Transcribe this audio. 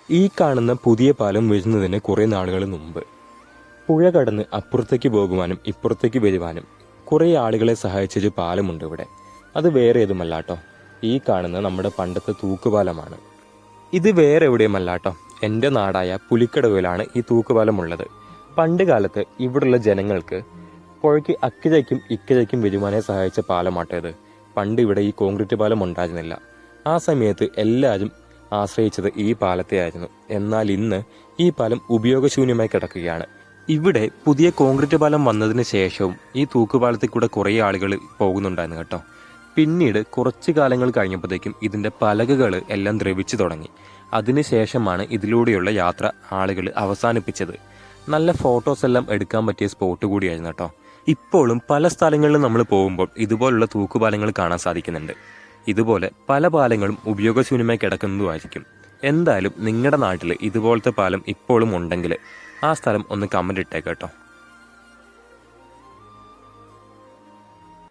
ഈ കാണുന്ന പുതിയ പാലം വരുന്നതിന് കുറേ നാളുകൾ മുമ്പ് പുഴ കടന്ന് അപ്പുറത്തേക്ക് പോകുവാനും ഇപ്പുറത്തേക്ക് വരുവാനും കുറേ ആളുകളെ സഹായിച്ചൊരു പാലമുണ്ട് ഇവിടെ. അത് വേറെ ഏതുമല്ല കേട്ടോ, ഈ കാണുന്ന നമ്മുടെ പണ്ടത്തെ തൂക്കുപാലമാണ്. ഇത് വേറെ എവിടെയുമല്ല കേട്ടോ, എൻ്റെ നാടായ പുലിക്കടവിലാണ് ഈ തൂക്കുപാലമുള്ളത്. പണ്ട് കാലത്ത് ഇവിടുള്ള ജനങ്ങൾക്ക് പുഴയ്ക്ക് അക്കിഴയ്ക്കും ഇക്കിഴയ്ക്കും വരുവാനെ സഹായിച്ച പാലമാട്ടേത്. പണ്ട് ഇവിടെ ഈ കോൺക്രീറ്റ് പാലം ഉണ്ടായിരുന്നില്ല. ആ സമയത്ത് എല്ലാവരും ആശ്രയിച്ചത് ഈ പാലത്തെയായിരുന്നു. എന്നാൽ ഇന്ന് ഈ പാലം ഉപയോഗശൂന്യമായി കിടക്കുകയാണ്. ഇവിടെ പുതിയ കോൺക്രീറ്റ് പാലം വന്നതിന് ശേഷവും ഈ തൂക്കുപാലത്തിൽ കൂടെ കുറേ ആളുകൾ പോകുന്നുണ്ടായിരുന്നു കേട്ടോ. പിന്നീട് കുറച്ച് കാലങ്ങൾ കഴിഞ്ഞപ്പോഴത്തേക്കും ഇതിൻ്റെ പലകകൾ എല്ലാം ദ്രവിച്ചു തുടങ്ങി. അതിനുശേഷമാണ് ഇതിലൂടെയുള്ള യാത്ര ആളുകൾ അവസാനിപ്പിച്ചത്. നല്ല ഫോട്ടോസ് എല്ലാം എടുക്കാൻ പറ്റിയ സ്പോട്ട് കൂടിയായിരുന്നു കേട്ടോ. ഇപ്പോഴും പല സ്ഥലങ്ങളിലും നമ്മൾ പോകുമ്പോൾ ഇതുപോലുള്ള തൂക്കുപാലങ്ങൾ കാണാൻ സാധിക്കുന്നുണ്ട്. ഇതുപോലെ പല പാലങ്ങളും ഉപയോഗശൂന്യമായി കിടക്കുന്നതുമായിരിക്കും. എന്തായാലും നിങ്ങളുടെ നാട്ടിൽ ഇതുപോലത്തെ പാലം ഇപ്പോഴും ഉണ്ടെങ്കിൽ ആ സ്ഥലം ഒന്ന് കമൻ്റ് ഇട്ടേക്ക് കേട്ടോ.